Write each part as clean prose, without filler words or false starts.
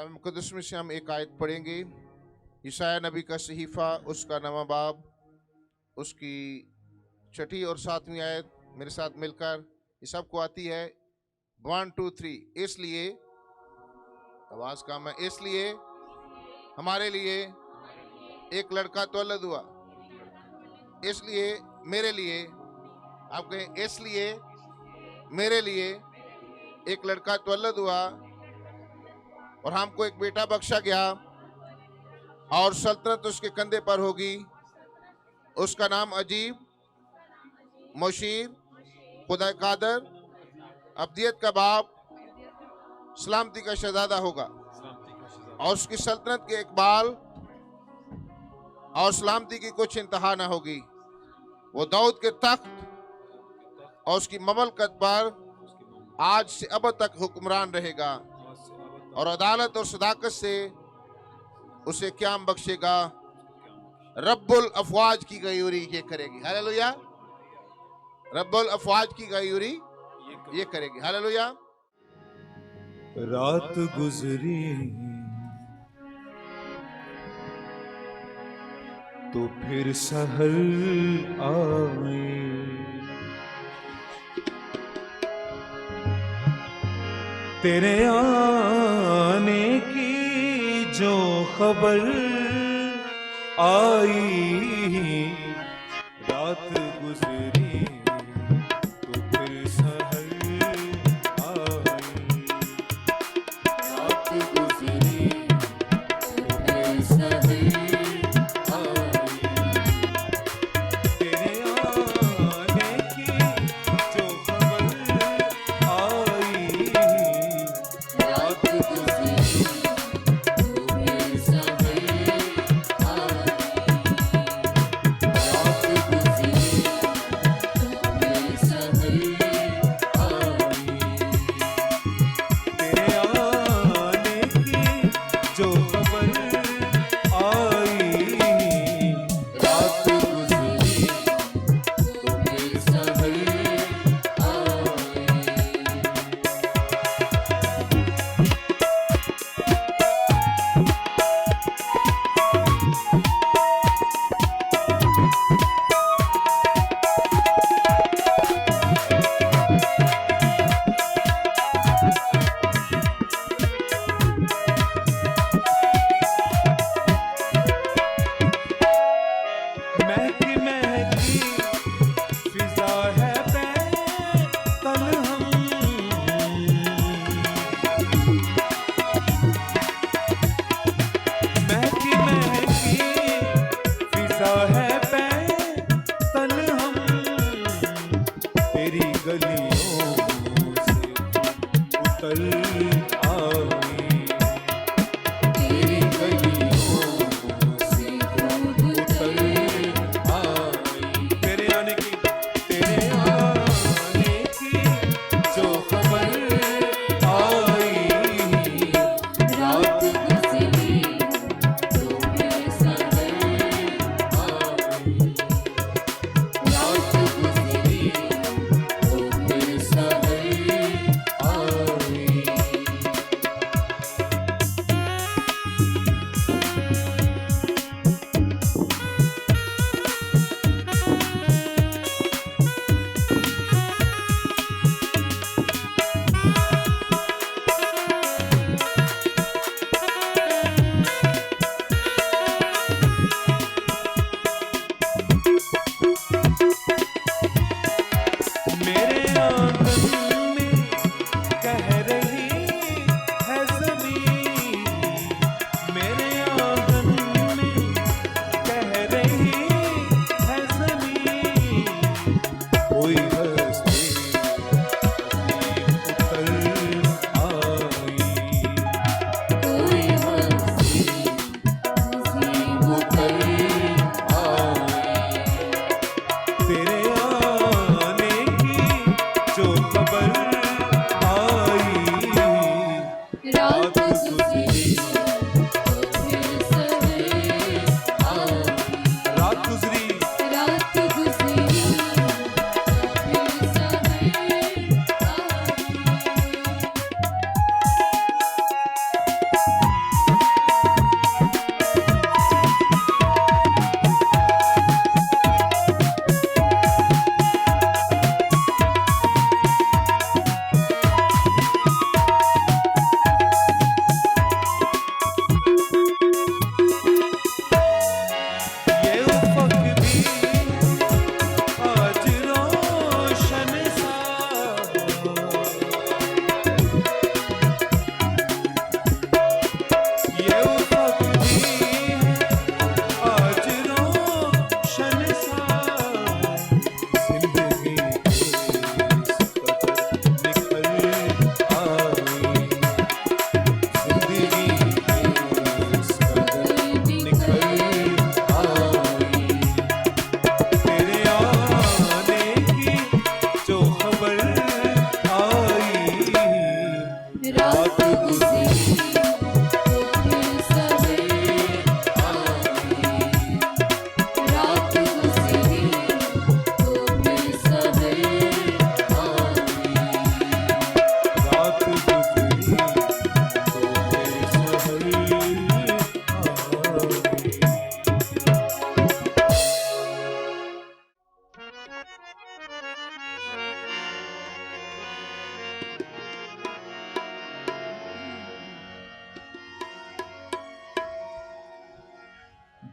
कलाम मुक़द्दस में से हम एक आयत पढ़ेंगे। यशायाह नबी का सहीफ़ा, उसका 9वां बाब, उसकी 6ठी और 7वीं आयत मेरे साथ मिलकर ये सबको आती है। 1 2 3। इसलिए आवाज कम है। इसलिए हमारे लिए एक लड़का तौलद हुआ, इसलिए मेरे लिए, आप कहें इसलिए मेरे लिए एक लड़का तौलद हुआ और हमको एक बेटा बख्शा गया और सल्तनत उसके कंधे पर होगी। उसका नाम अजीब, मुशीर, खुदा कादर, अब्दियत का बाप, सलामती का शहजादा होगा। और उसकी सल्तनत के इकबाल और सलामती की कुछ इंतहा न होगी। वो दाऊद के तख्त और उसकी ममलकत पर आज से अब तक हुक्मरान रहेगा और अदालत और सदाकत से उसे क़याम बख्शेगा। रब्बुल अफवाज की गयूरी ये करेगी। हालेलुया। रब्बुल अफवाज की गयूरी ये करेगी। हालेलुया। रात गुजरी तो फिर सहर आए, तेरे आने की जो खबर आई। रात गुजरी तो फिर सहर आई, रात गुजरी तो फिर सहर आई। तेरे आने की जो खबर आई, रात गुजरी तो फिर सहर आई, रात गुजरी तो फिर सहर आई। तेरे आने की जो खबर आई, रात गुजरी तो फिर सहर आई।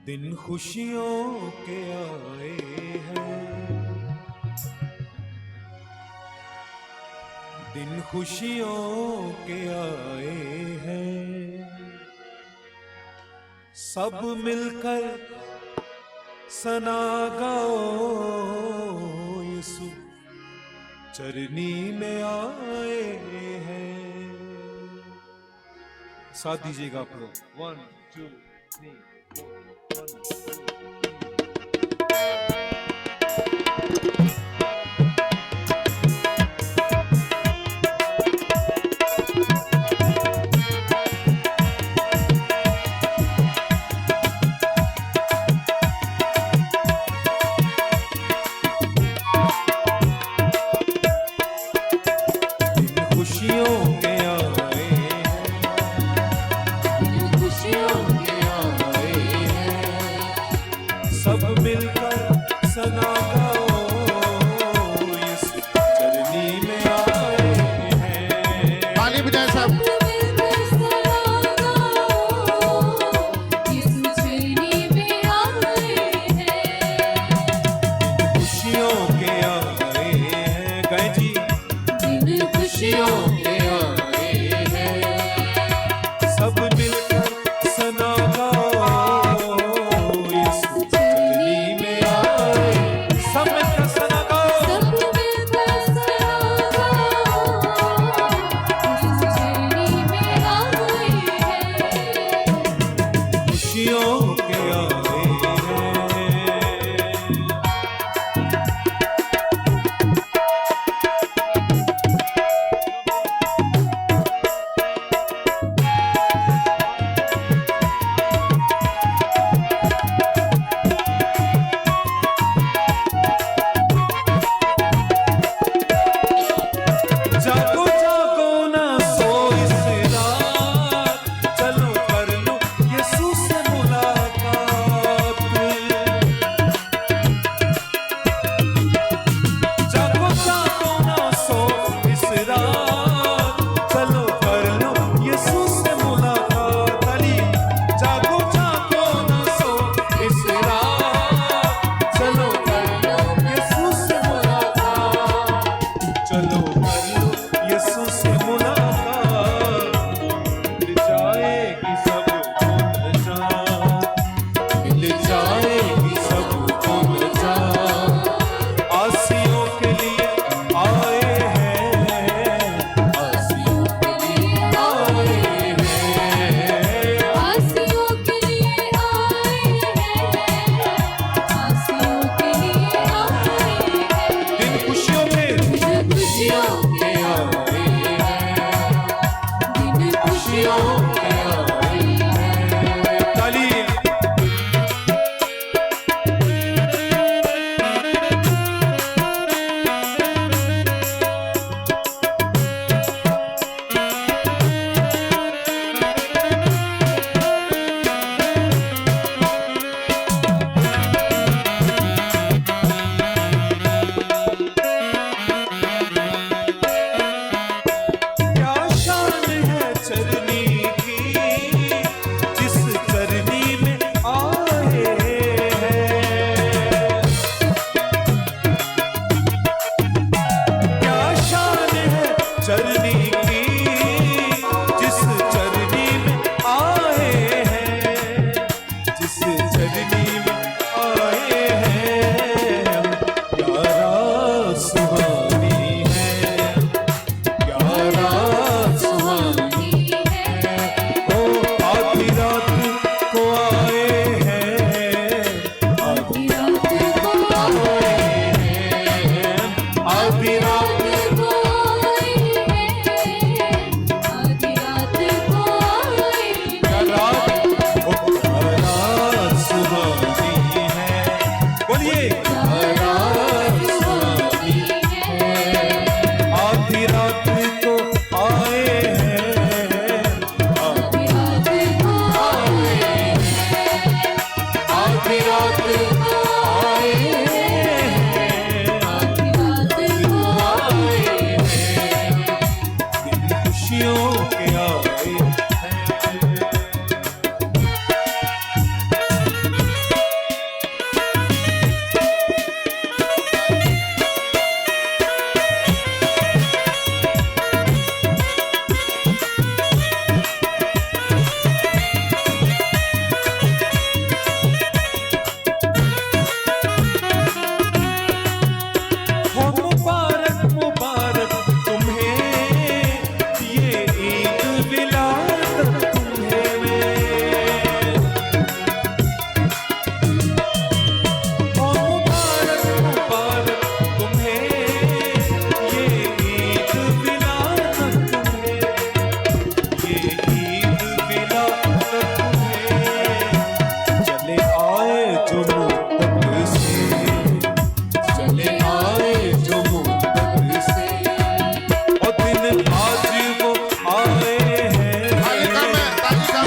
दिन खुशियों के आए हैं, दिन खुशियों के आए हैं, सब मिलकर सना गाओ यीशु चरनी में आए हैं। साथ दीजिएगा आप लोग। 1 2 3 4 1 2 खुशियों के आए हैं, खुशियों के आए हैं, सब मिलकर सना गाओ यीशु चरनी में आए हैं। ताली बजाएं सब। खुशियों के आए हैं, गए जी खुशियों के आए हैं, सब मिलकर सना गाओ यीशु चरनी में आए। सब मिलकर सना गाओ, सब मिलकर सना गाओ, इस चरनी में आए हैं। खुशियों के आए हैं। जागो जागो ना सो इस रात, चलो कर लो यीशु से मुलाकात।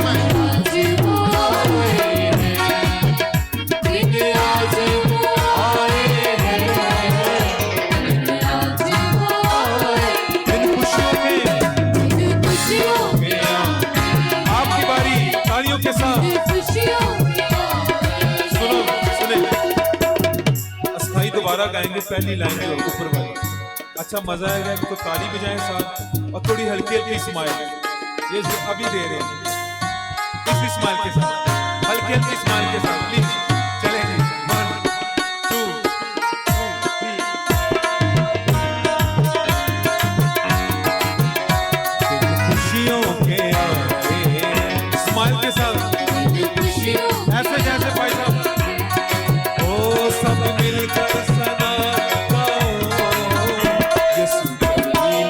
मैं आज वो आए हैं, दिन आज वो आए हैं, दिन आज वो आए हैं, दिन खुशियों के दिन खुशियों के आपकी बारी तालियों के साथ दिन खुशियों के सुनो सुने अस्थाई दोबारा गाएंगे पहली लाइन जो ऊपर वाली अच्छा मजा आएगा तो ताली बजाएं साथ और थोड़ी हल्की हल्की स्माइल ये जो अभी दे रहे हैं इसी स्माइल के साथ हल्की हल्की स्माइल के साथ प्लीज चलेंगे 1 2 3 खुशियों के आए स्माइल के साथ ऐसे जैसे भाई साहब ओ सब मिलकर सना गाओ यीशु जलील आए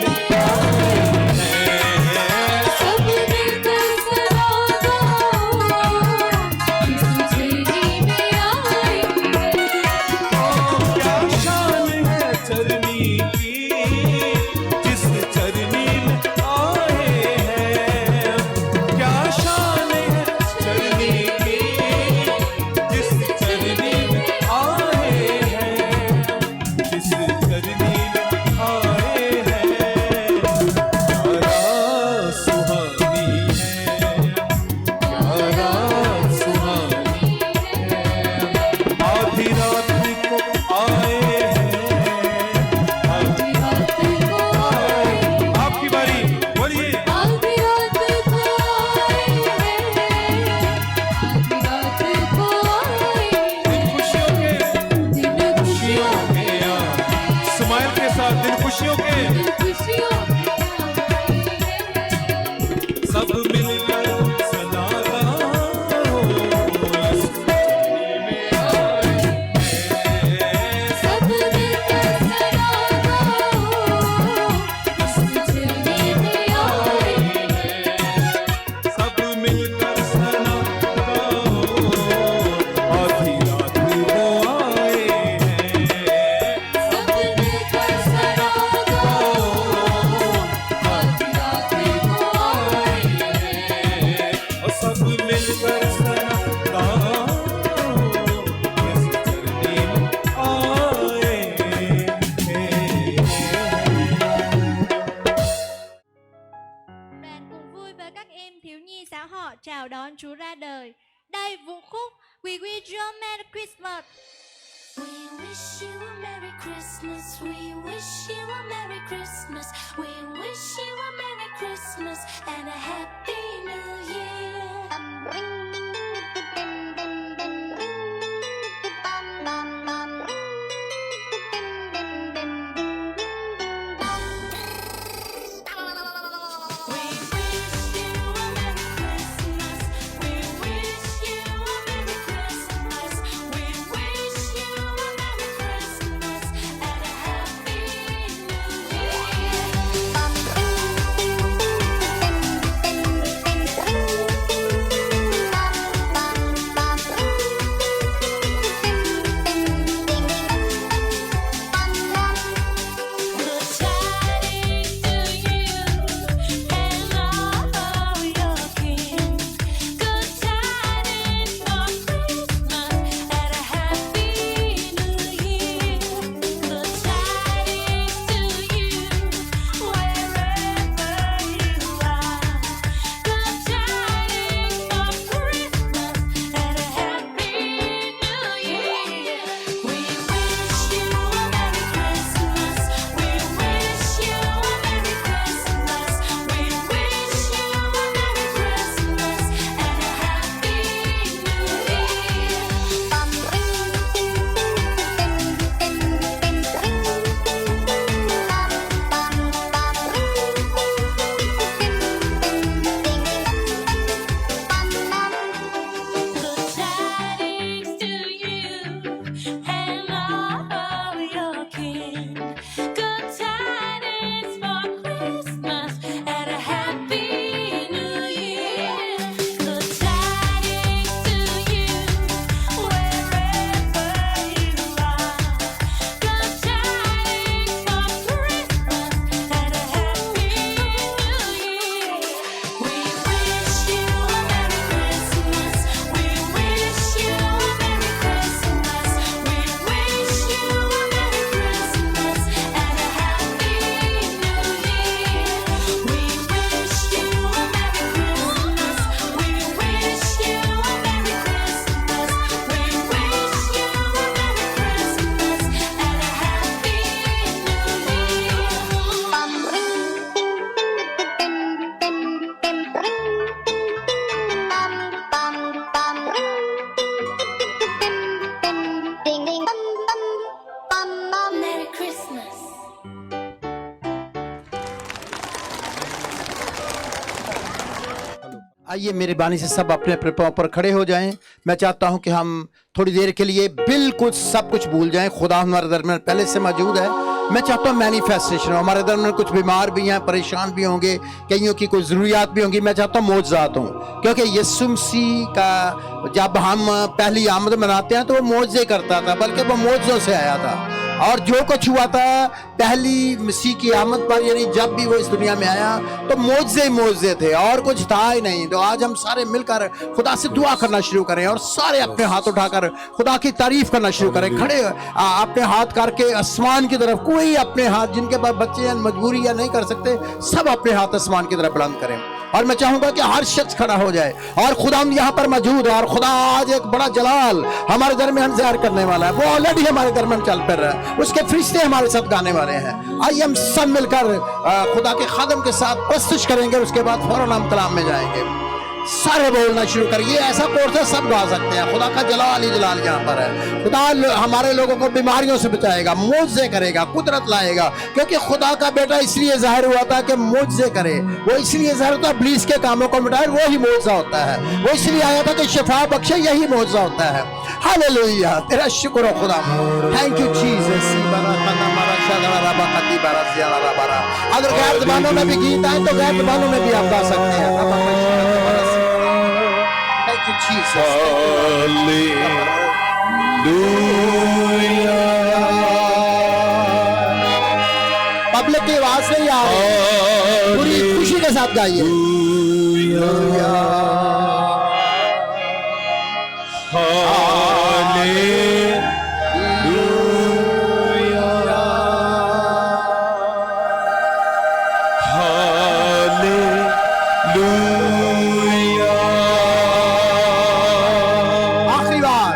हैं सब मिलकर सना गाओ, यीशु चरनी में आए हैं। क्या शान है चरनी की जिस चरनी में आए हैं क्या शान है चरनी की जिस चरनी में आए हैं जिस चरनी में आए हैं यारा सुहानी है यारा सुहानी आधी रात को आए हैं आधी रात को आए आपकी बारी बोलिए आधी रात को आए हैं, आधी रात को आए दिन खुशियों के दिन खुशियों के स्माइल के साथ दिन खुशियों के खुशियों सब मिलकर सना गाओ यीशु चरनी में आए हैं सब मिलकर सना गाओ, यीशु चरनी में आए हैं। सब मिलकर सना गाओ आधी रात को आए हैं सब मिलकर सना गाओ, आधी रात को आए हैं। और सब मिलकर सना गाओ यीशु चरनी में आए हैं Đoàn cùng vui với các em thiếu nhi xã họ chào đón Chúa ra đời. Đây vũ khúc We Wish You a Merry Christmas. We wish you a Merry Christmas. We wish you a Merry Christmas. We wish you a Merry Christmas and a Happy New Year. We wish you a Merry Christmas. We wish you a Merry Christmas. We wish you a Merry Christmas and a Happy New Year. आइए मेरी बानी से सब अपने अपने पाँव पर खड़े हो जाएं। मैं चाहता हूं कि हम थोड़ी देर के लिए बिल्कुल सब कुछ भूल जाएं। खुदा हमारे दरमियान पहले से मौजूद है। मैं चाहता हूं मैनिफेस्टेशन हो। हमारे दरमियान कुछ बीमार भी हैं, परेशान भी होंगे, कईयों की कोई ज़रूरियात भी होंगी। मैं चाहता हूं मौजज़ात हों, क्योंकि यीशु मसीह का जब हम पहली आमद मनाते हैं तो वो मौजज़े करता था, बल्कि वो मौजज़ों से आया था। और जो कुछ हुआ था पहली मसीह की आमद पर, यानी जब भी वो इस दुनिया में आया तो मौजज़े ही मौजज़े थे और कुछ था ही नहीं। तो आज हम सारे मिलकर खुदा से दुआ करना शुरू करें और सारे अपने हाथ उठाकर खुदा की तारीफ करना शुरू करें। खड़े अपने हाथ करके आसमान की तरफ, कोई अपने हाथ, जिनके पास बच्चे हैं मजबूरी या नहीं कर सकते, सब अपने हाथ आसमान की तरफ बुलंद करें। और मैं चाहूंगा कि हर शख्स खड़ा हो जाए और खुदा हम यहाँ पर मौजूद है। और खुदा आज एक बड़ा जलाल हमारे दरमियान ज़ाहिर करने वाला है। वो ऑलरेडी हमारे दरमियान चल फिर रहा है, उसके फरिश्ते हमारे साथ गाने वाले हैं। आइए हम सब मिलकर खुदा के खादम के साथ प्रस्तुत करेंगे, उसके बाद फौरन हम कलाम में जाएंगे। सारे बोलना शुरू करिए। ऐसा कोर्स है सब गा सकते हैं। खुदा का जलाल ही जलाल यहाँ पर है। खुदा हमारे लोगों को बीमारियों से बचाएगा, मौजज़े करेगा, कुदरत लाएगा, क्योंकि खुदा का बेटा इसलिए जाहिर हुआ था कि मौजज़े करे। वो इसलिए जाहिर होता है इब्लीस के कामों को मिटाए, वो ही मौजज़ा होता है। वो इसलिए आया था कि शिफा बख्शे, यही मौजज़ा होता है। हालेलुया, तेरा शुक्र हो खुदा। Thank you Jesus. अगर गैर ज़बानों में भी गीत आए तो गैर ज़बानों में भी आप गा सकते हैं। Thank you, Jesus. पब्लिक की आवाज नहीं आ रही, पूरी खुशी के साथ गाइए। आखिरी बार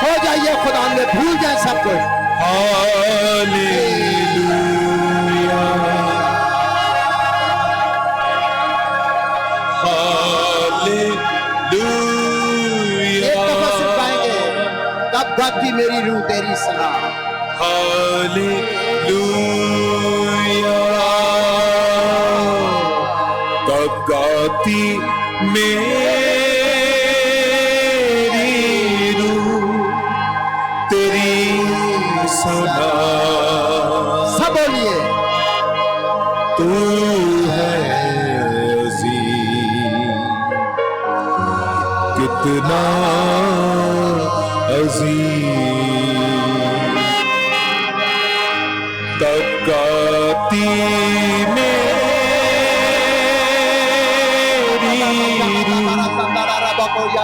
हो जाइए खुदा में, भूल जाए सब कुछ। एक दफा सिर्फ गाएंगे, तब गाती मेरी रूह तेरी सलाह। तब गाती मेरी रूह तेरी सना। सब बोलिए। तू है अजीम, कितना अजीम। तब गाती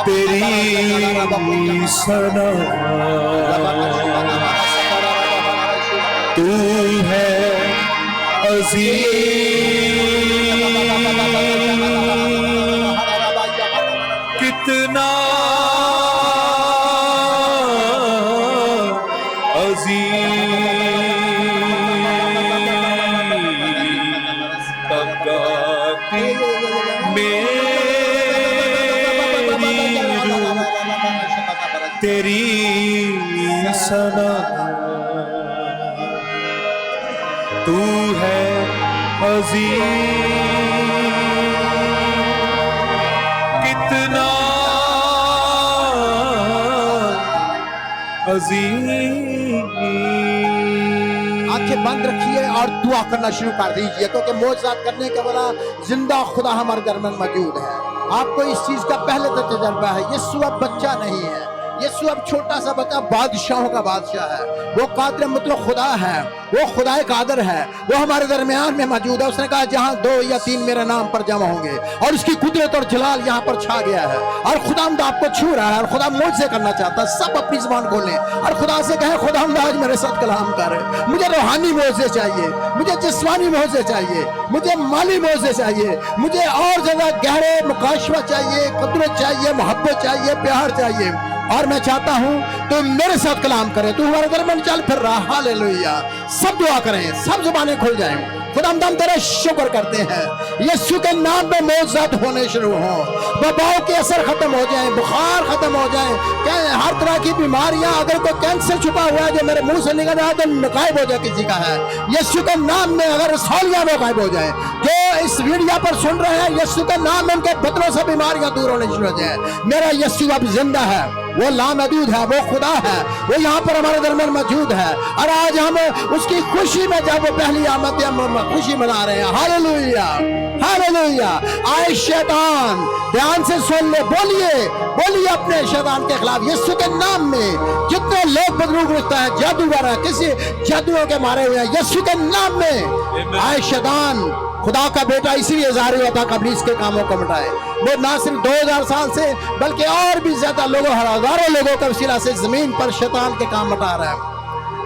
तेरी सना। तू है अजीम, कितना अजीम। तब गाती तेरी सना। तू है अजीम, कितना अजीम। आंखें बंद रखिए और दुआ करना शुरू कर दीजिए, क्योंकि मौजज़ात करने के वाला जिंदा खुदा हमारे दरमियान मौजूद है। आपको इस चीज का पहले से तजर्बा है। यीशु अब बच्चा नहीं है, यीशु अब छोटा सा बच्चा बादशाहों का बादशाह है। वो कादिर मतलब खुदा है, वो खुदाए कादिर है, वो हमारे दरमियान में मौजूद है। उसने कहा जहां 2 या 3 मेरे नाम पर जमा होंगे, और उसकी कुदरत और जलाल यहाँ पर छा गया है। और खुदावंद आपको छू रहा है और खुदा मुझसे करना चाहता है। सब अपनी जुबान खोलें और खुदा से कहें, खुदावंद आज मेरे साथ कलाम कर। मुझे रूहानी मौजे चाहिए, मुझे जिस्मानी मौजे चाहिए, मुझे माली मौजे चाहिए, मुझे और ज्यादा गहरे मुकाशवा चाहिए, कुदरत चाहिए, मोहब्बत चाहिए, प्यार चाहिए। और मैं चाहता हूं तुम मेरे साथ कलाम करें। तू हमारे दरमियान चल फिर रहा। हालेलुया। सब दुआ करें, सब जुबानें खुल जाएं। खुदा हम तेरा शुक्र करते हैं यीशु के नाम में मौजूद होने शुरू हो, वबाओं के असर खत्म हो जाए, बुखार खत्म हो जाए, क्या हर तरह की बीमारियां, अगर कोई कैंसर छुपा हुआ है जो मेरे मुंह से निकल रहा है तो गायब हो जाए किसी का है यीशु के नाम में। अगर रसौलियां में गायब हो जाए, जो इस वीडियो पर सुन रहे हैं यीशु के नाम में उनके बदनों से बीमारियां दूर होने शुरू हो जाए। मेरा यीशु अब जिंदा है, वो लामहदूद है, वो खुदा है, वो यहाँ पर हमारे दरमियान मौजूद है और आज हम उसकी खुशी में जब वो पहली आमद हम खुशी मना रहे हैं। Hallelujah, hallelujah. आए शैतान ध्यान से सुन ले, बोलिए बोलिए अपने शैतान के खिलाफ यीशु के नाम में। जितने लोग बदरूप रखता है, जादूगर है, किसी जादुओं के मारे हुए हैं, यीशु के नाम में आए शैतान। खुदा का बेटा इसीलिए जारी होता कबलीस के कामों को मिटाए। वो ना सिर्फ 2000 साल से बल्कि और भी ज्यादा लोगों, हजारों लोगों का वसीला से जमीन पर शैतान के काम मिटा रहा है।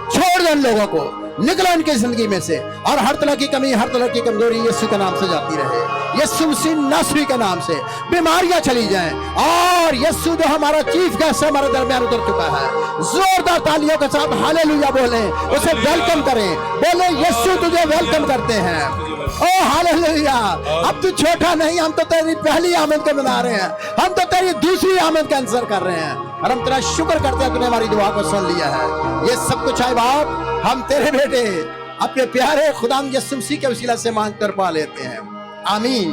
छोड़ दो इन लोगों को, निकलो इनकी जिंदगी में से और हर तरह की कमी, हर तरह की कमजोरी यीशु के नाम से जाती रहे। यीशु मसीह नासरी के नाम से बीमारियां चली जाएं और यीशु जो हमारा चीफ गेस्ट है हमारे दरमियान उतर चुका है। जोरदार तालियों के साथ हालेलुया बोले, उसे वेलकम करें, बोले यीशु तुझे वेलकम करते हैं। ओ हालेलुया। अब तू छोटा नहीं, हम तो तेरी पहली आमद को मना रहे हैं, हम तो तेरी दूसरी आमद का इंतजार कर रहे हैं और हम तेरा शुक्र करते हैं तूने हमारी दुआ को सुन लिया है। ये सब कुछ है बाप हम तेरे बेटे अपने प्यारे खुदाम यीशु मसीह के वसीला से मांग कर पा लेते हैं। आमीन,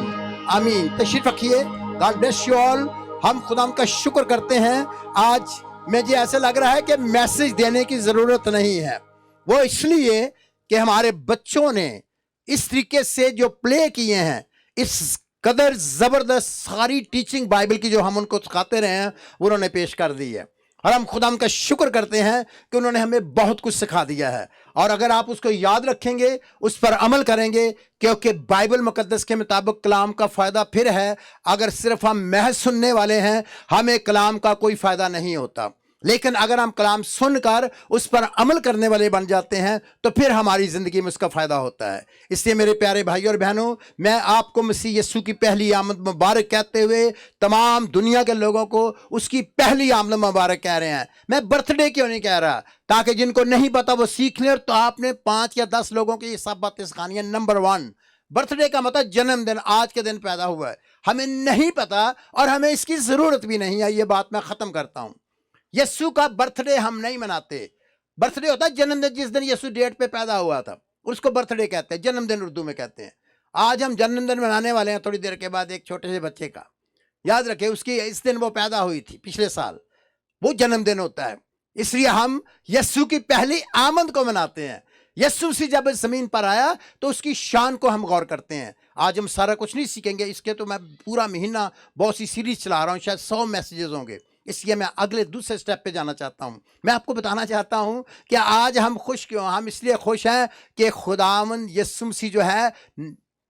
आमीन। तशरीफ रखिए। God bless you all. हम खुदाम का शुक्र करते हैं। आज मुझे ऐसा लग रहा है कि मैसेज देने की जरूरत नहीं है, वो इसलिए कि हमारे बच्चों ने इस तरीके से जो प्ले किए हैं, इस कदर जबरदस्त सारी टीचिंग बाइबल की जो हम उनको सिखाते रहे हैं उन्होंने पेश कर दी है और हम खुदा का शुक्र करते हैं कि उन्होंने हमें बहुत कुछ सिखा दिया है। और अगर आप उसको याद रखेंगे, उस पर अमल करेंगे, क्योंकि बाइबल मुकद्दस के मुताबिक कलाम का फ़ायदा फिर है। अगर सिर्फ हम महज सुनने वाले हैं, हमें कलाम का कोई फ़ायदा नहीं होता, लेकिन अगर हम कलाम सुनकर उस पर अमल करने वाले बन जाते हैं तो फिर हमारी ज़िंदगी में उसका फ़ायदा होता है। इसलिए मेरे प्यारे भाइयों और बहनों, मैं आपको मसीह यीशु की पहली आमद मुबारक कहते हुए तमाम दुनिया के लोगों को उसकी पहली आमद मुबारक कह रहे हैं। मैं बर्थडे क्यों नहीं कह रहा, ताकि जिनको नहीं पता वो सीख लें। तो आपने 5 या 10 लोगों की ये सब बातें सिखानी है। नंबर 1, बर्थडे का मतलब जन्मदिन, आज के दिन पैदा हुआ है। हमें नहीं पता और हमें इसकी ज़रूरत भी नहीं है। ये बात मैं ख़त्म करता हूँ। यीशु का बर्थडे हम नहीं मनाते। बर्थडे होता है जन्मदिन, जिस दिन यीशु डेट पे पैदा हुआ था उसको बर्थडे कहते हैं, जन्मदिन उर्दू में कहते हैं। आज हम जन्मदिन मनाने वाले हैं थोड़ी देर के बाद एक छोटे से बच्चे का। याद रखें, उसकी इस दिन वो पैदा हुई थी पिछले साल, वो जन्मदिन होता है। इसलिए हम यीशु की पहली आमद को मनाते हैं। यीशु से जब जमीन पर आया तो उसकी शान को हम गौर करते हैं। आज हम सारा कुछ नहीं सीखेंगे, इसके तो मैं पूरा महीना बहुत सी सीरीज चला रहा हूँ, शायद 100 मैसेजेस होंगे। इसलिए मैं अगले दूसरे स्टेप पे जाना चाहता हूँ। मैं आपको बताना चाहता हूँ कि आज हम खुश क्यों। हम इसलिए खुश हैं कि खुदावंद यीशु मसीह जो है,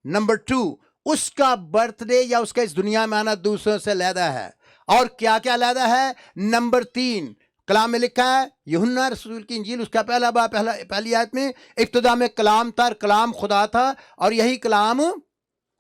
नंबर 2, उसका बर्थडे या उसका इस दुनिया में आना दूसरों से अलहदा है। और क्या क्या अलहदा है? नंबर 3 कलाम में लिखा है, यूहन्ना रसूल की इंजील उसका पहली आयत में, इब्तिदा में कलाम था, कलाम खुदा था और यही कलाम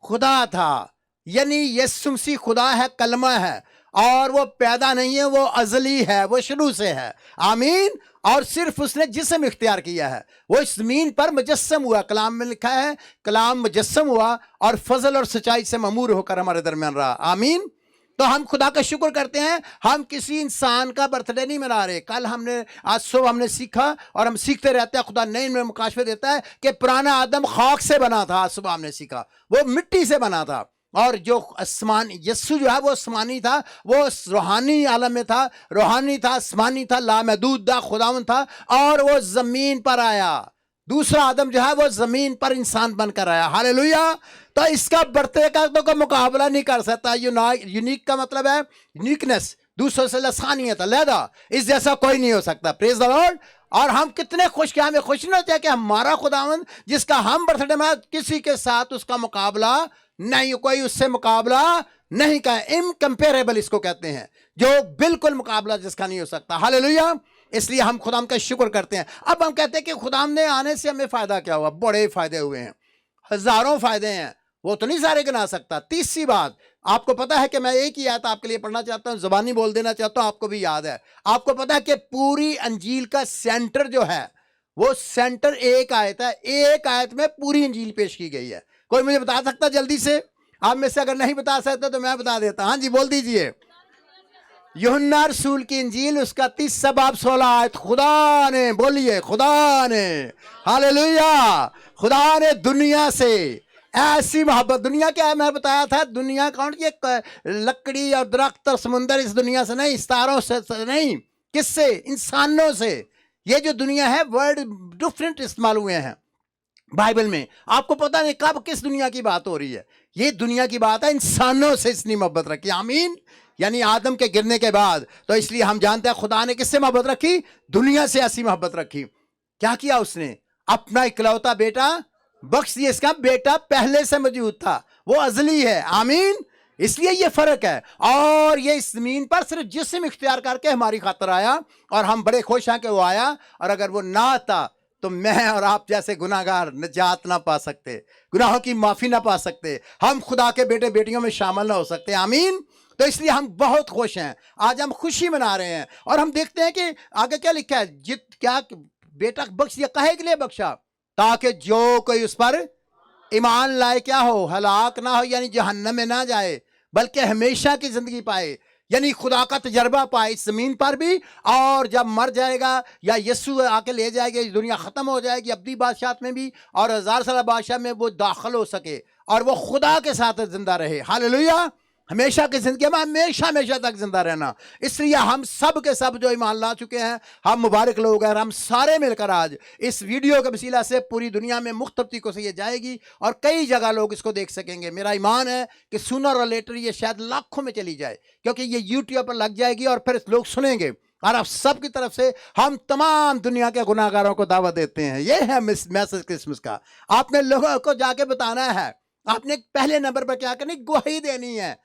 खुदा था। यानी यीशु मसीह खुदा है, कलमा है, और वो पैदा नहीं है, वो अजली है, वो शुरू से है। आमीन। और सिर्फ उसने जिस्म इख्तियार किया है, वो इस जमीन पर मुजस्सम हुआ। कलाम में लिखा है कलाम मुजस्सम हुआ और फजल और सच्चाई से ममूर होकर हमारे दरमियान रहा। आमीन। तो हम खुदा का शुक्र करते हैं। हम किसी इंसान का बर्थडे नहीं मना रहे। कल हमने, आज सुबह हमने सीखा और हम सीखते रहते हैं। खुदा नए में मुकाशफे देता है कि पुराना आदम खाक से बना था। आज सुबह हमने सीखा वो मिट्टी से बना था, और जो आसमान यीशु जो है वो आसमानी था, वो रूहानी आलम में था, रूहानी था, आसमानी था, लामहदूद था, खुदावंद था, और वो जमीन पर आया। दूसरा आदम जो है वो जमीन पर इंसान बनकर आया। हालेलुया। तो इसका बर्थडे का तो कोई मुकाबला नहीं कर सकता। यूनिक का मतलब है यूनिकनेस, दूसरों से लसानियत, अलहदा, इस जैसा कोई नहीं हो सकता। Praise the Lord. और हम कितने खुश, क्या हमें खुश नहीं होता है कि हमारा खुदावंद जिसका हम बर्थडे में, किसी के साथ उसका मुकाबला नहीं, कोई उससे मुकाबला नहीं का, इनकंपेरेबल इसको कहते हैं, जो बिल्कुल मुकाबला जिसका नहीं हो सकता। हालेलुया। इसलिए हम खुदाम का शुक्र करते हैं। अब हम कहते हैं कि खुदाम ने आने से हमें फायदा क्या हुआ? बड़े फायदे हुए हैं, हजारों फायदे हैं, वो तो नहीं सारे गिना सकता। तीसरी बात, आपको पता है कि मैं एक ही आयत आपके लिए पढ़ना चाहता हूं, ज़बानी बोल देना चाहता हूं, आपको भी याद है। आपको पता है कि पूरी अंजील का सेंटर जो है वो सेंटर एक आयत है, एक आयत में पूरी अंजील पेश की गई है। कोई मुझे बता सकता जल्दी से? आप में से अगर नहीं बता सकते तो मैं बता देता। हाँ जी, बोल दीजिए। यूहन्ना रसूल की इंजील उसका 30 बाब 16 आयत। खुदा ने, बोलिए, खुदा ने, हालेलुया, खुदा ने दुनिया से ऐसी मोहब्बत, दुनिया क्या है मैं बताया था, दुनिया कौन, ये लकड़ी और दरख्त और समुंदर, इस दुनिया से नहीं, सितारों से नहीं, किससे? इंसानों से। ये जो दुनिया है वर्ड डिफरेंट इस्तेमाल हुए हैं बाइबल में। आपको पता नहीं कब किस दुनिया की बात हो रही है। ये दुनिया की बात है, इंसानों से इतनी मोहब्बत रखी, आमीन, यानी आदम के गिरने के बाद। तो इसलिए हम जानते हैं खुदा ने किससे मोहब्बत रखी? दुनिया से ऐसी मोहब्बत रखी। क्या किया उसने? अपना इकलौता बेटा बख्श दिया। इसका बेटा पहले से मौजूद था, वो अजली है, आमीन। इसलिए ये फर्क है। और ये इस जमीन पर सिर्फ जिस्म इख्तियार करके हमारी खातिर आया, और हम बड़े खुश हैं कि वो आया। और अगर वो ना आता तो मैं और आप जैसे गुनाहगार निजात ना पा सकते, गुनाहों की माफी ना पा सकते, हम खुदा के बेटे बेटियों में शामिल ना हो सकते, आमीन। तो इसलिए हम बहुत खुश हैं, आज हम खुशी मना रहे हैं। और हम देखते हैं कि आगे क्या लिखा है, क्या बेटा बख्श दिया, काहे के लिए बख्शा? ताकि जो कोई उस पर ईमान लाए क्या हो, हलाक ना हो, यानी जहन्नम में ना जाए, बल्कि हमेशा की जिंदगी पाए, यानी खुदा का तजर्बा पाए इस जमीन पर भी। और जब मर जाएगा या यीशु आके ले जाएगा, दुनिया खत्म हो जाएगी अब्दी बादशाह में भी, और 1000 साल बादशाह में वो दाखिल हो सके और वो खुदा के साथ जिंदा रहे, हालेलुया, हमेशा की जिंदगी में हमेशा हमेशा तक जिंदा रहना। इसलिए हम सब के सब जो ईमान ला चुके हैं, हम मुबारक लोग हैं। हम सारे मिलकर आज इस वीडियो के वसीला से पूरी दुनिया में मुख्तलिफ तरीकों से ये जाएगी और कई जगह लोग इसको देख सकेंगे। मेरा ईमान है कि सूनर और लेटर ये शायद लाखों में चली जाए, क्योंकि ये यूट्यूब पर लग जाएगी और फिर लोग सुनेंगे। और आप सब की तरफ से हम तमाम दुनिया के गुनाहगारों को दावत देते हैं। ये है मैसेज क्रिसमस का। आपने लोगों को जाके बताना है, आपने पहले नंबर पर क्या करनी, गवाही देनी है।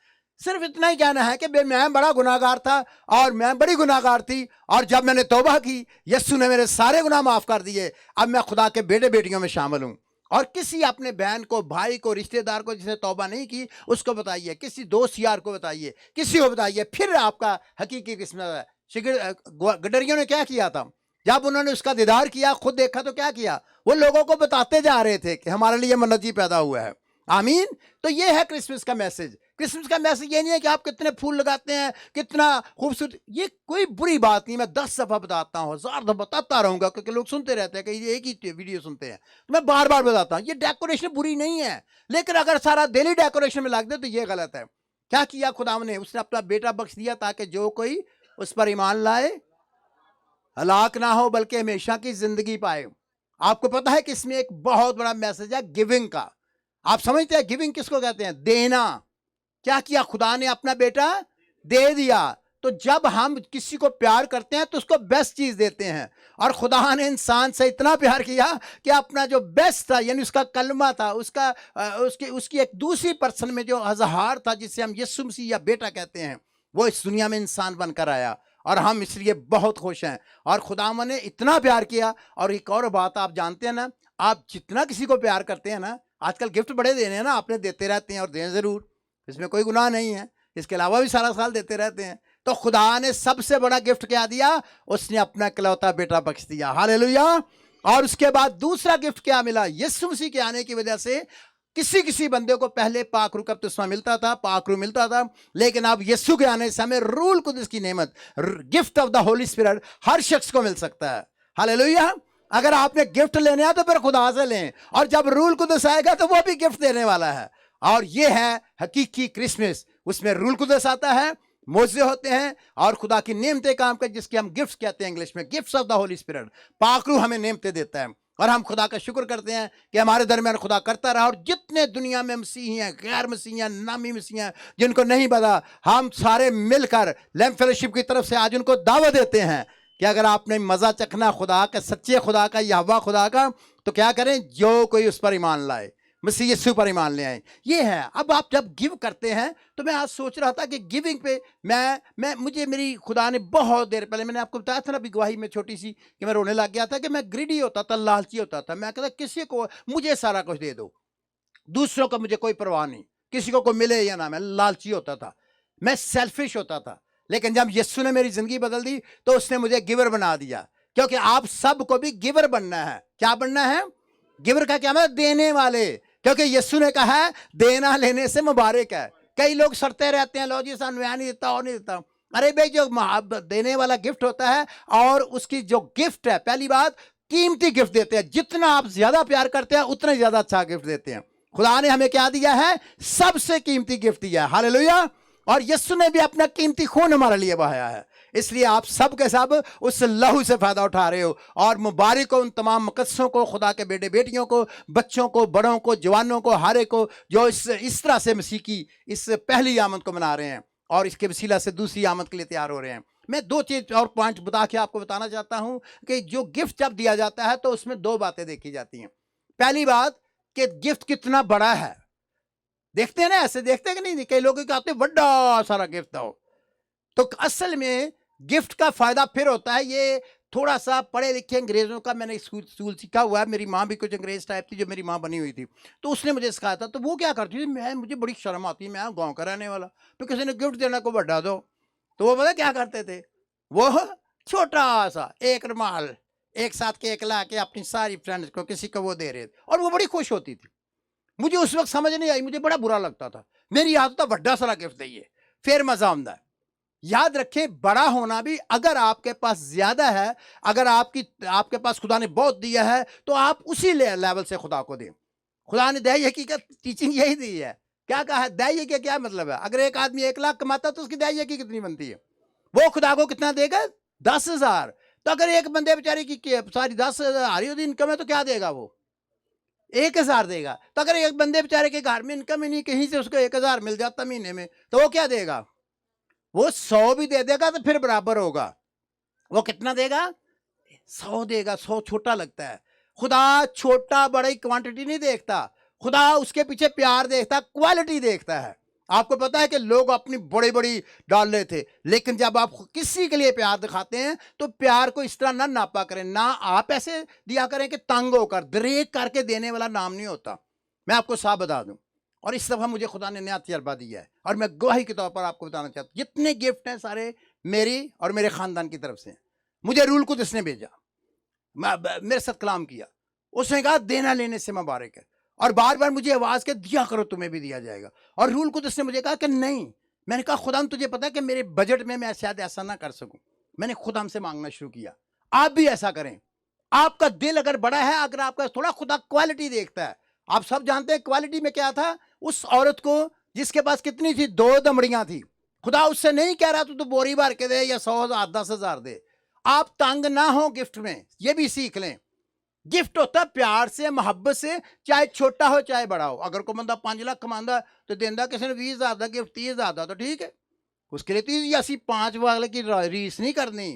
सिर्फ इतना ही कहना है कि मैं बड़ा गुनाहगार था और मैं बड़ी गुनाहगार थी, और जब मैंने तौबा की यीशु ने मेरे सारे गुनाह माफ कर दिए, अब मैं खुदा के बेटे बेटियों में शामिल हूं। और किसी अपने बहन को, भाई को, रिश्तेदार को जिसने तौबा नहीं की उसको बताइए, किसी दोस्त यार को बताइए, किसी को बताइए, फिर आपका हकीकी किस्मत है। गडरियों ने क्या किया था? जब उन्होंने उसका दीदार किया, खुद देखा, तो क्या किया? वो लोगों को बताते जा रहे थे कि हमारे लिए मनजी पैदा हुआ है, आमीन। तो ये है क्रिसमस का मैसेज। क्रिसमस का मैसेज ये नहीं है कि आप कितने फूल लगाते हैं, कितना खूबसूरत, ये कोई बुरी बात नहीं। मैं 10 दफा बताता हूँ, 1000 दफा बताता रहूंगा, क्योंकि लोग सुनते रहते हैं कि ये एक ही वीडियो सुनते हैं, तो मैं बार बार बताता हूँ। ये डेकोरेशन बुरी नहीं है, लेकिन अगर सारा दिल ही डेकोरेशन में लग दे तो ये गलत है। क्या किया खुदा ने? उसने अपना बेटा बख्श दिया ताकि जो कोई उस पर ईमान लाए हलाक ना हो, बल्कि हमेशा की जिंदगी पाए। आपको पता है कि इसमें एक बहुत बड़ा मैसेज है गिविंग का। आप समझते हैं गिविंग किसको कहते हैं? देना। क्या किया खुदा ने? अपना बेटा दे दिया। तो जब हम किसी को प्यार करते हैं तो उसको बेस्ट चीज देते हैं, और खुदा ने इंसान से इतना प्यार किया कि अपना जो बेस्ट था, यानी उसका कलमा था, उसकी एक दूसरी पर्सन में जो अजहार था, जिसे हम यीशु मसीह या बेटा कहते हैं, वो इस दुनिया में इंसान बनकर आया। और हम इसलिए बहुत खुश हैं। और खुदा ने इतना प्यार किया। और एक और बात आप जानते हैं ना, आप जितना किसी को प्यार करते हैं ना, आजकल गिफ्ट बड़े देने हैं ना, आपने देते रहते हैं, और दें जरूर, इसमें कोई गुनाह नहीं है, इसके अलावा भी सारा साल देते रहते हैं। तो खुदा ने सबसे बड़ा गिफ्ट क्या दिया? उसने अपना इकलौता बेटा बख्श दिया, हालेलुया। और उसके बाद दूसरा गिफ्ट क्या मिला? यीशु मसीह के आने की वजह से किसी बंदे को पहले पाकरू का तस्मा मिलता था, पाकरू मिलता था, लेकिन अब यीशु के आने से हमें रूल कुदस की नेमत, gift of the holy spirit हर शख्स को मिल सकता है, हालेलुया। अगर आपने गिफ्ट लेने हैं तो फिर खुदा से लें, और जब रूल कुदस आएगा तो वो भी गिफ्ट देने वाला है। और ये है हकीकी क्रिसमस। उसमें रूल कुदस आता है, मोजे होते हैं, और खुदा की नेमतें काम कर, जिसके हम गिफ्ट्स कहते हैं इंग्लिश में, gifts of the holy spirit. पाकरू हमें नेमतें देता है, और हम खुदा का शुक्र करते हैं कि हमारे दरमियान खुदा करता रहा। और जितने दुनिया में मसीही हैं, गैर मसीही हैं, नामी मसीही हैं, जिनको नहीं पता, हम सारे मिलकर लैम्प फेलोशिप की तरफ से आज उनको दावत देते हैं कि अगर आपने मज़ा चखना खुदा का, सच्चे खुदा का, यहोवा खुदा का, तो क्या करें? जो कोई उस पर ईमान लाए, मसीह यीशु पर ईमान ले आए। ये है। अब आप जब गिव करते हैं, तो मैं आज सोच रहा था कि गिविंग पे मुझे मेरी खुदा ने बहुत देर पहले, मैंने आपको बताया था ना, अभी गवाही में छोटी सी, कि मैं रोने लग गया था कि मैं ग्रीडी होता था, लालची होता था। मैं कहता किसी को मुझे सारा कुछ दे दो, दूसरों का मुझे कोई परवाह नहीं, किसी को मिले या ना, मैं लालची होता था, मैं सेल्फिश होता था। लेकिन जब यीशु ने मेरी जिंदगी बदल दी तो उसने मुझे गिवर बना दिया, क्योंकि आप सबको भी गिवर बनना है। क्या बनना है? गिवर का क्या मतलब? देने वाले, क्योंकि यीशु ने कहा है देना लेने से मुबारक है। कई लोग सड़ते रहते हैं, लो जी सानू यह नहीं देता और नहीं देता। अरे भाई, जो देने वाला गिफ्ट होता है और उसकी जो गिफ्ट है, पहली बात कीमती गिफ्ट देते हैं। जितना आप ज्यादा प्यार करते हैं उतना ही ज्यादा अच्छा गिफ्ट देते हैं। खुदा ने हमें क्या दिया है? सबसे कीमती गिफ्ट दिया है। हालेलुया। और यीशु ने भी अपना कीमती खून हमारे लिए बहाया है, इसलिए आप सब के सब उस लहू से फायदा उठा रहे हो। और मुबारक हो उन तमाम मुकद्दसों को, खुदा के बेटे बेटियों को, बच्चों को, बड़ों को, जवानों को, हर एक को, जो इस तरह से मसीह की इस पहली आमद को मना रहे हैं और इसके वसीला से दूसरी आमद के लिए तैयार हो रहे हैं। मैं दो चीज और पॉइंट बता के आपको बताना चाहता हूं कि जो गिफ्ट जब दिया जाता है तो उसमें दो बातें देखी जाती हैं। पहली बात कि गिफ्ट कितना बड़ा है। देखते हैं ना, ऐसे देखते हैं कि नहीं? कई लोग कहते हैं बड़ा सारा गिफ्ट दो, तो असल में गिफ्ट का फायदा फिर होता है, ये थोड़ा सा पढ़े लिखे अंग्रेजों का मैंने स्कूल सीखा हुआ है। मेरी माँ भी कुछ अंग्रेज टाइप थी, जो मेरी माँ बनी हुई थी, तो उसने मुझे सिखाया था। तो वो क्या करती थी, मुझे बड़ी शर्म आती है, मैं गाँव का रहने वाला, तो किसी ने गिफ्ट देना को बड़ा दो, तो वो पता क्या करते थे? वो छोटा सा एक रुमाल एक साथ केक ला के अपनी सारी फ्रेंड्स को, किसी को वो दे रहे थे, और वो बड़ी खुश होती थी। मुझे उस वक्त समझ नहीं आई, मुझे बड़ा बुरा लगता था। मेरी आदत था बड़ा सारा गिफ्ट दइए, फिर मजा आता है। याद रखें, बड़ा होना भी, अगर आपके पास ज्यादा है, अगर आपके पास खुदा ने बहुत दिया है, तो आप उसी लेवल से खुदा को दें। खुदा ने दया हकीकत टीचिंग यही दी है। क्या कहा है? दया के क्या मतलब है? अगर एक आदमी 1 लाख कमाता तो उसकी दया की कितनी बनती है? वो खुदा को कितना देगा? 10,000। तो अगर एक बंदे बेचारे की सारी 10,000 इनकम है तो क्या देगा? वो 1,000 देगा। तो अगर एक बंदे बेचारे के घर में इनकम ही नहीं, कहीं से उसको 1,000 मिल जाता महीने में, तो वो क्या देगा? वो 100 भी दे देगा तो फिर बराबर होगा। वो कितना देगा? 100 देगा। 100 छोटा लगता है। खुदा छोटा बड़ी क्वांटिटी नहीं देखता, खुदा उसके पीछे प्यार देखता, क्वालिटी देखता है। आपको पता है कि लोग अपनी बड़ी बड़ी डाल रहे थे, लेकिन जब आप किसी के लिए प्यार दिखाते हैं तो प्यार को इस तरह ना नापा करें, ना आप ऐसे दिया करें कि तंग होकर, दरेक करके देने वाला नाम नहीं होता। मैं आपको साफ बता दूं, और इस दफ़ा मुझे खुदा ने नया तजर्बा दिया है और मैं गवाही के तौर पर आपको बताना चाहता हूँ, जितने गिफ्ट हैं सारे मेरी और मेरे ख़ानदान की तरफ से हैं। मुझे रूल कुदस ने भेजा, मेरे साथ कलाम किया, उसने कहा देना लेने से मुबारक है, और बार बार मुझे आवाज़ के दिया करो तुम्हें भी दिया जाएगा। और रूल कुदस ने मुझे कहा कि नहीं। मैंने कहा खुदा तुझे पता है कि मेरे बजट में मैं शायद ऐसा ना कर सकूं। मैंने खुदा से मांगना शुरू किया, आप भी ऐसा करें। आपका दिल अगर बड़ा है, अगर आपका थोड़ा, खुदा क्वालिटी देखता है। आप सब जानते हैं क्वालिटी में क्या था? उस औरत को जिसके पास कितनी थी? 2 दमड़ियां थी। खुदा उससे नहीं कह रहा तू तो बोरी भर के दे या 100,000 10,000 दे। आप तंग ना हो गिफ्ट में, ये भी सीख लें। गिफ्ट होता प्यार से, मोहब्बत से, चाहे छोटा हो चाहे बड़ा हो। अगर कोई बंदा 5 लाख कमांदा तो देंदा किसी ने 20,000 का गिफ्ट, 30,000 का, तो ठीक है, उसके लिए 30 या 5 वाले की रीस नहीं करनी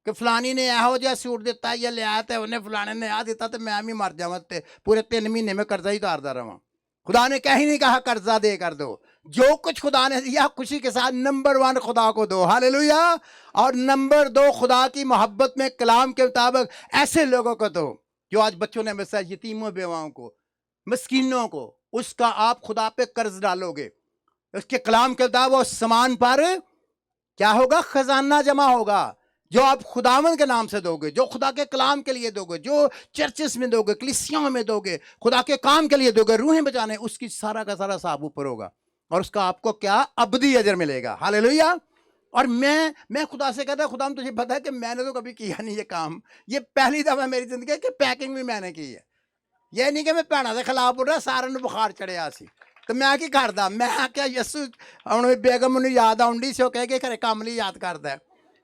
कि फलानी ने यहो जहा सूट दिता या लिया तो उन्हें फलाने ने आ दिता तो मैं भी मर जावा, पूरे 3 महीने में कर्जा ही उतारता रहा। खुदा ने कहीं नहीं कहा कर्जा दे कर दो। जो कुछ खुदा ने दिया खुशी के साथ नंबर 1 खुदा को दो। हालेलुया। और नंबर 2 खुदा की मोहब्बत में कलाम के मुताबिक ऐसे लोगों को दो जो आज बच्चों ने हमेशा यतीमों बेवाओं को, मस्कीनों को, उसका आप खुदा पे कर्ज डालोगे, उसके कलाम के मुताबिक वो समान पर क्या होगा? खजाना जमा होगा। जो आप खुदावन के नाम से दोगे, जो खुदा के कलाम के लिए दोगे, जो चर्चेस में दोगे, कलीसियाओं में दोगे, खुदा के काम के लिए दोगे, रूहें बचाने, उसकी सारा का सारा हिसाब ऊपर होगा और उसका आपको क्या? अबदी अजर मिलेगा। हालेलुया। और मैं खुदा से कहता, खुदा तुझे पता है कि मैंने तो कभी किया नहीं ये काम, ये पहली दफा मेरी जिंदगी कि पैकिंग भी मैंने की है। ये नहीं कि मैं भैनों के खिलाफ उड़ रहा, सारे ਨੂੰ बुखार चढ़िया सी तो मैं की करदा, मैं क्या यसू ਹੁਣ बेगम ਮੈਨੂੰ याद ਆਉਂਦੀ ਸੀ, ਉਹ ਕਹਿ ਕੇ ਘਰੇ ਕੰਮ ਲਈ याद करदा है।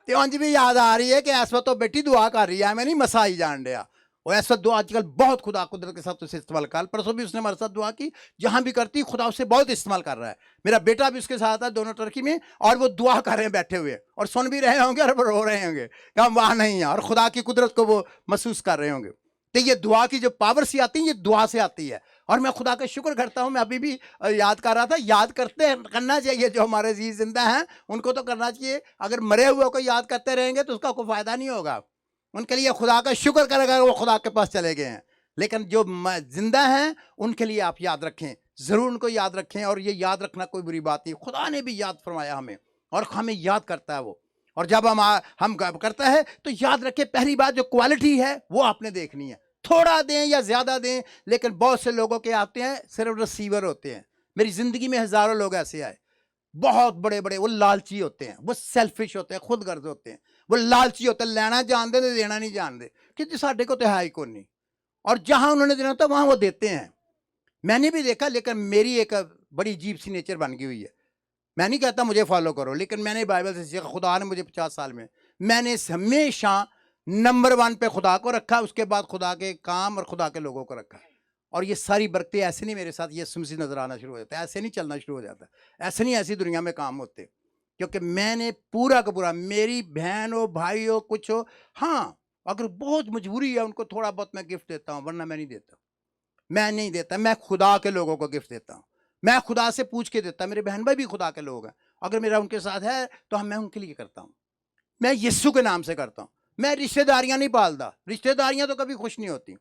ਤੇ ਉਂਝ भी याद आ रही है कि इस वक्त तो बेटी दुआ कर रही है, मैं नहीं मसा ही जान रहा। और इस वक्त दुआ आजकल बहुत खुदा कुदरत के साथ उसे इस्तेमाल कर, परसों भी उसने हमारे साथ दुआ की, जहाँ भी करती खुदा उसे बहुत इस्तेमाल कर रहा है। मेरा बेटा भी उसके साथ है, दोनों टर्की में, और वो दुआ कर रहे हैं बैठे हुए, और सुन भी रहे होंगे और रो रहे होंगे कि हम वहाँ नहीं हैं, और खुदा की कुदरत को वो महसूस कर रहे होंगे। तो ये दुआ की जो पावर सी आती है, ये दुआ से आती है। और मैं खुदा का शुक्र करता हूँ, मैं अभी भी याद कर रहा था, याद करना चाहिए। जो हमारे अजीज जिंदा हैं उनको तो करना चाहिए। अगर मरे हुए को याद करते रहेंगे तो उसका कोई फायदा नहीं होगा। उनके लिए खुदा का शुक्र करेगा वो खुदा के पास चले गए हैं। लेकिन जो जिंदा हैं उनके लिए आप याद रखें ज़रूर उनको याद रखें। और ये याद रखना कोई बुरी बात नहीं, खुदा ने भी याद फरमाया हमें और हमें याद करता है वो। और जब हम करता है तो याद रखें, पहली बात जो क्वालिटी है वो आपने देखनी है। थोड़ा दें या ज़्यादा दें, लेकिन बहुत से लोगों के आते हैं सिर्फ रिसीवर होते हैं। मेरी ज़िंदगी में हज़ारों लोग ऐसे आए, बहुत बड़े बड़े, वो लालची होते हैं, वो सेल्फिश होते हैं, खुद गर्ज होते हैं, वो लालची होते हैं, लेना जानते तो देना नहीं जानते कि साढ़े को तो है ही को नहीं। और जहाँ उन्होंने देना होता वहाँ वो देते हैं। मैंने भी देखा, लेकिन मेरी एक बड़ी अजीब सी नेचर बन गई हुई है। मैं नहीं कहता मुझे फॉलो करो, लेकिन मैंने बाइबल से सीखा, खुदा ने मुझे 50 साल में, मैंने हमेशा नंबर 1 पे खुदा को रखा, उसके बाद खुदा के काम और खुदा के लोगों को रखा। और ये सारी बरकतें ऐसे नहीं मेरे साथ ये सुमसी नजर आना शुरू हो जाता है, ऐसे नहीं चलना शुरू हो जाता, ऐसे नहीं ऐसी दुनिया में काम होते, क्योंकि मैंने पूरा का पूरा, मेरी बहन हो भाई हो कुछ हो, हाँ अगर बहुत मजबूरी है उनको थोड़ा बहुत मैं गिफ्ट देता हूँ, वरना मैं नहीं देता। मैं नहीं देता, मैं खुदा के लोगों को गिफ्ट देता हूँ, मैं खुदा से पूछ के देता। मेरे बहन भाई भी खुदा के लोग हैं, अगर मेरा उनके साथ है तो मैं उनके लिए करता हूँ, मैं यीशु के नाम से करता हूँ। मैं रिश्तेदारियाँ नहीं पालता, रिश्तेदारियाँ तो कभी खुश नहीं होती।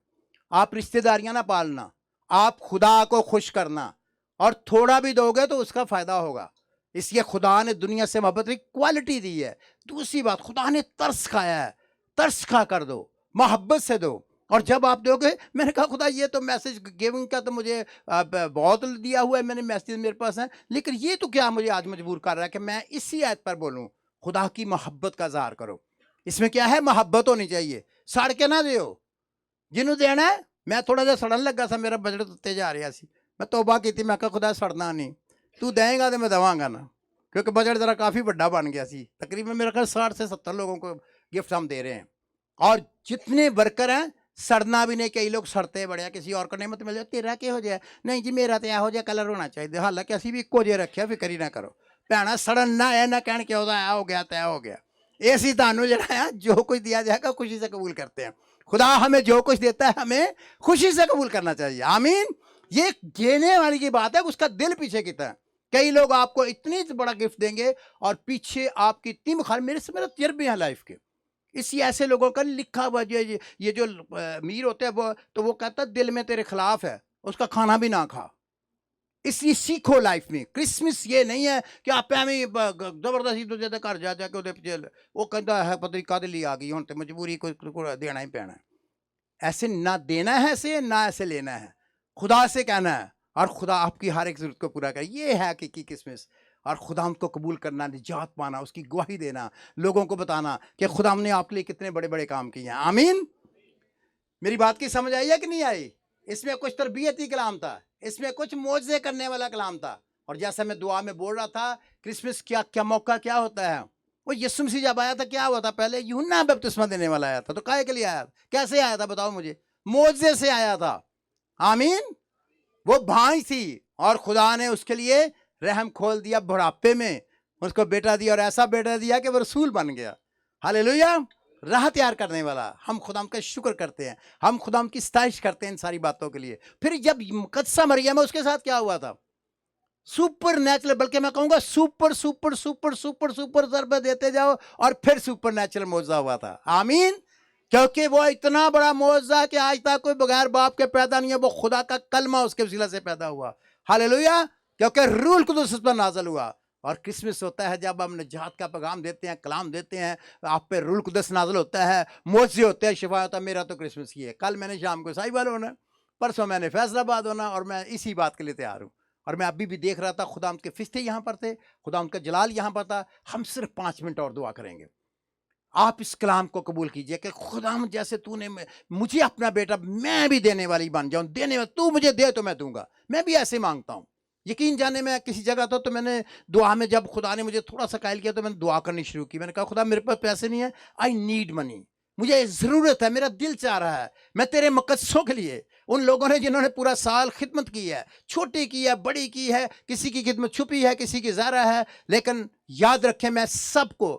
आप रिश्तेदारियाँ ना पालना, आप खुदा को खुश करना, और थोड़ा भी दोगे तो उसका फ़ायदा होगा। इसलिए खुदा ने दुनिया से मोहब्बत की क्वालिटी दी है। दूसरी बात, खुदा ने तरस खाया है, तरस खा कर दो, मोहब्बत से दो। और जब आप दोगे, मैंने कहा खुदा ये तो मैसेज गिविंग का तो मुझे बहुत दिया हुआ है, मैंने मैसेज मेरे पास है, लेकिन ये तो क्या मुझे आज मजबूर कर रहा है कि मैं इसी आयत पर बोलूँ, खुदा की मोहब्बत का इज़हार करो। इसमें क्या है, मोहब्बत होनी चाहिए, सड़ के ना दो। जिन्हों देना है, मैं थोड़ा जिहा सड़न लगा सा, मेरा बजट उत्ते जा रहा सी, मैं तौबा की, मैं कहा खुदा सड़ना नहीं, तू देगा तो मैं देवांगा ना, क्योंकि बजट ज़रा काफ़ी बड़ा बन गया सी। तकरीबन मेरा ख्याल 60 से 70 लोगों को गिफ्ट हम दे रहे हैं, और जितने वर्कर हैं सड़ना भी नहीं। कई लोग सड़ते बड़े, किसी और को नेमत मिल जाए, तेरा क्या हो जाए, नहीं जी मेरा तो यहो जिहा कलर होना चाहिए, हालांकि असी भी इक्को जिहा रखिया, फिक्र ही ना करो भैना, सड़न ना है ना कहन कि आ हो गया तय हो गया। ऐसी तानू जरा है, जो कुछ दिया जाएगा खुशी से कबूल करते हैं। खुदा हमें जो कुछ देता है हमें खुशी से कबूल करना चाहिए, आमीन। ये देने वाली की बात है, उसका दिल पीछे कितना है। कई लोग आपको इतनी बड़ा गिफ्ट देंगे और पीछे आपकी इतनी मुखाल, मेरे तजर्बे हैं लाइफ के। इसी ऐसे लोगों का लिखा हुआ ये जो अमीर होते हैं वो कहता है दिल में तेरे खिलाफ है, उसका खाना भी ना खा। इसलिए सीखो लाइफ में, क्रिसमस ये नहीं है कि आप एवं जबरदस्ती दूजे के घर जा जाके पिछे वो कहता है पता नहीं कद ली आ गई हूँ तो मजबूरी को देना ही पैना है। ऐसे ना देना है ऐसे, ना ऐसे लेना है, खुदा से कहना है, और खुदा आपकी हर एक जरूरत को पूरा करे। ये है कि क्रिसमस, और खुदा को कबूल करना, निजात पाना, उसकी गवाही देना, लोगों को बताना कि खुदा हमने आपके लिए कितने बड़े बड़े काम किए हैं, आमीन। मेरी बात की समझ आई है कि नहीं आई? इसमें कुछ तरबियती कलाम था, इसमें कुछ मौजज़े करने वाला कलाम था। और जैसा मैं दुआ में बोल रहा था, क्रिसमस क्या मौका क्या होता है, वो यीशु मसीह जब आया था क्या हुआ था, पहले यूहन्ना बपतिस्मा देने वाला आया था, तो काहे के लिए आया था, कैसे आया था बताओ मुझे? मौजज़े से आया था, आमीन। वो भाई थी और खुदा ने उसके लिए रहम खोल दिया, बुढ़ापे में उसको बेटा दिया, और ऐसा बेटा दिया कि वो रसूल बन गया। हालेलुया, राह तैयार करने वाला। हम खुदाम का शुक्र करते हैं, हम खुदाम की सताइश करते हैं इन सारी बातों के लिए। फिर जब मुकद्दसा मरियम है, उसके साथ क्या हुआ था? सुपर नेचुरल, बल्कि मैं कहूँगा super super super super super ज़रबे देते जाओ, और फिर सुपर नेचुरल मौजज़ा हुआ था, आमीन। क्योंकि वो इतना बड़ा मौजज़ा कि आज तक कोई बगैर बाप के पैदा नहीं है, वो खुदा का कलमा उसके वसीला से पैदा हुआ। हालेलुया, क्योंकि रूह कुदुस उस पर नाज़िल हुआ। और क्रिसमस होता है जब हम निजात का पैगाम देते हैं, कलाम देते हैं, आप पे रूह कुदस नाज़िल होता है, मौजज़े होते हैं, शिफा होता है। मेरा तो क्रिसमस ही है। कल मैंने शाम को साहिवाल होना, परसों मैंने फैसलाबाद होना, और मैं इसी बात के लिए तैयार हूँ। और मैं अभी भी देख रहा था, खुदा उनके फिस्ते यहाँ पर थे, खुदा उनका जलाल यहाँ पर था। हम सिर्फ 5 मिनट और दुआ करेंगे। आप इस कलाम को कबूल कीजिए कि खुदा जैसे तूने मुझे अपना बेटा, मैं भी देने वाली बन जाऊँ, देने में तू मुझे दे तो मैं दूंगा। मैं भी ऐसे मांगता हूँ। यकीन जाने में किसी जगह तो मैंने दुआ में, जब खुदा ने मुझे थोड़ा सा कायल किया तो मैंने दुआ करनी शुरू की। मैंने कहा खुदा मेरे पास पैसे नहीं है, आई नीड मनी, मुझे ज़रूरत है, मेरा दिल चाह रहा है, मैं तेरे मुकद्दसों के लिए, उन लोगों ने जिन्होंने पूरा साल खिदमत की है, छोटी की है, बड़ी की है, किसी की खिदमत छुपी है, किसी की ज़ाहिर है, लेकिन याद रखें मैं सबको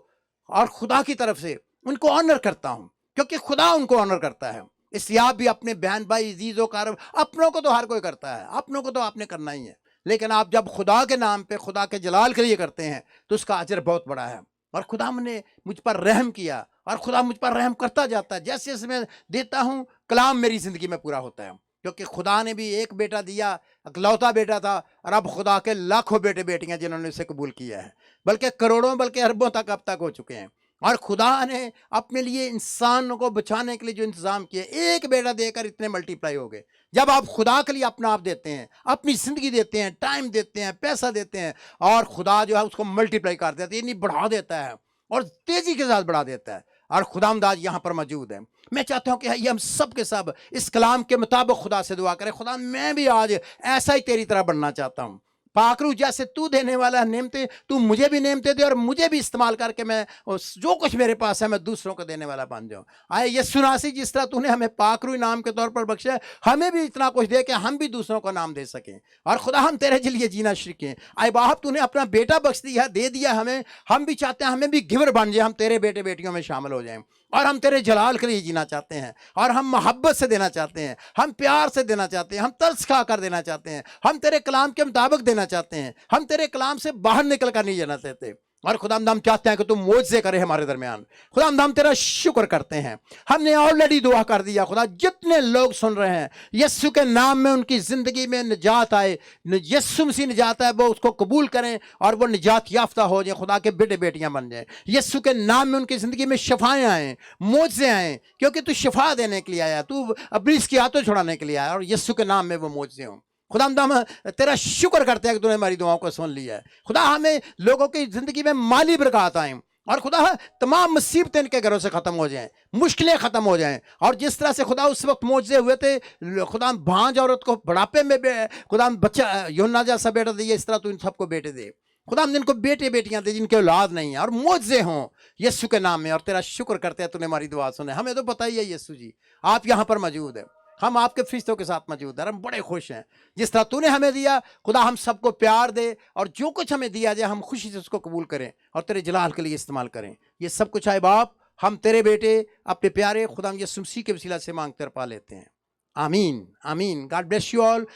और खुदा की तरफ से उनको ऑनर करता हूँ, क्योंकि खुदा उनको ऑनर करता है। इसलिए आप भी अपने बहन भाई अजीज़ों कारब, अपनों को तो हर कोई करता है, अपनों को तो आपने करना ही है, लेकिन आप जब खुदा के नाम पे, खुदा के जलाल के लिए करते हैं तो उसका अजर बहुत बड़ा है। और खुदा ने मुझ पर रहम किया, और खुदा मुझ पर रहम करता जाता है। जैसे जैसे मैं देता हूँ, कलाम मेरी ज़िंदगी में पूरा होता है। क्योंकि खुदा ने भी एक बेटा दिया, इकलौता बेटा था, और अब खुदा के लाखों बेटे बेटियां जिन्होंने उसे कबूल किया है, बल्कि करोड़ों बल्कि अरबों तक अब तक हो चुके हैं। और खुदा ने अपने लिए इंसान को बचाने के लिए जो इंतजाम किए, एक बेटा देकर इतने मल्टीप्लाई हो गए। जब आप खुदा के लिए अपना आप देते हैं, अपनी जिंदगी देते हैं, टाइम देते हैं, पैसा देते हैं, और खुदा जो है उसको मल्टीप्लाई कर देता है, यानी बढ़ा देता है और तेजी के साथ बढ़ा देता है। और खुदामदाज यहाँ पर मौजूद है। मैं चाहता हूँ कि ये हम सब के सब इस कलाम के मुताबिक खुदा से दुआ करें, खुदा मैं भी आज ऐसा ही तेरी तरह बनना चाहता हूँ। पाकरू जैसे तू देने वाला है नेमते, तू मुझे भी नेमते दे और मुझे भी इस्तेमाल करके मैं जो कुछ मेरे पास है मैं दूसरों को देने वाला बन जाऊं। आए यीशु मसीह जिस तरह तूने हमें पाकरू इनाम के तौर पर बख्शा, हमें भी इतना कुछ दे कि हम भी दूसरों को नाम दे सकें और खुदा हम तेरे लिए जीना सीखें। आए बाप तूने अपना बेटा बख्श दिया, दे दिया हमें, हम भी चाहते हैं हमें भी गिवर बन जाए, हम तेरे बेटे बेटियों में शामिल हो जाएं और हम तेरे जलाल के लिए जीना चाहते हैं और हम मोहब्बत से देना चाहते हैं, हम प्यार से देना चाहते हैं, हम तरस खा कर देना चाहते हैं, हम तेरे कलाम के मुताबिक देना चाहते हैं, हम तेरे कलाम से बाहर निकल कर नहीं जाना चाहते। और खुदावंद हम चाहते हैं कि तुम मौजज़े करे हमारे दरमियान। खुदावंद हम तेरा शुक्र करते हैं, हमने ऑलरेडी दुआ कर दिया खुदा, जितने लोग सुन रहे हैं यीशु के नाम में उनकी ज़िंदगी में निजात आए, यीशु मसीह निजात है, वो उसको कबूल करें और वो निजात याफ्ता हो जाए, खुदा के बेटे बेटियां बन जाएं। यीशु के नाम में उनकी ज़िंदगी में शफाएँ आएँ, मौजज़े आएँ, क्योंकि तू शफा देने के लिए आया, तू इब्लीस की आदतों छुड़ाने के लिए आया, और यीशु के नाम में वो मौजज़े हों। खुदा हम तेरा शुक्र करते हैं कि तूने हमारी दुआओं को सुन लिया है। खुदा हमें लोगों की ज़िंदगी में माली बरकत आए और खुदा तमाम मुसीबतें इनके घरों से ख़त्म हो जाएं, मुश्किलें ख़त्म हो जाएं। और जिस तरह से खुदा उस वक्त मौजज़े हुए थे, खुदा भांज औरत को बुढ़ापे में खुदा बच्चा यूहन्ना जैसा बेटा दिए, इस तरह तू इन सबको बेटे दे। खुदा हम जिनको बेटे बेटियां दे जिनके औलाद नहीं है और मौजज़े हों यीशु के नाम में। और तेरा शुक्र करते हैं तूने हमारी दुआ सुने। हमें तो पता ही है यीशु जी आप यहाँ पर मौजूद है, हम आपके फरिश्तों के साथ मौजूद हैं, हम बड़े खुश हैं जिस तरह तूने हमें दिया। खुदा हम सबको प्यार दे और जो कुछ हमें दिया जाए हम खुशी से उसको कबूल करें और तेरे जलाल के लिए इस्तेमाल करें। ये सब कुछ आए बाप हम तेरे बेटे अपने प्यारे खुदा यीशु मसीह के वसीला से मांगते और पा लेते हैं। आमीन आमीन। God bless you all.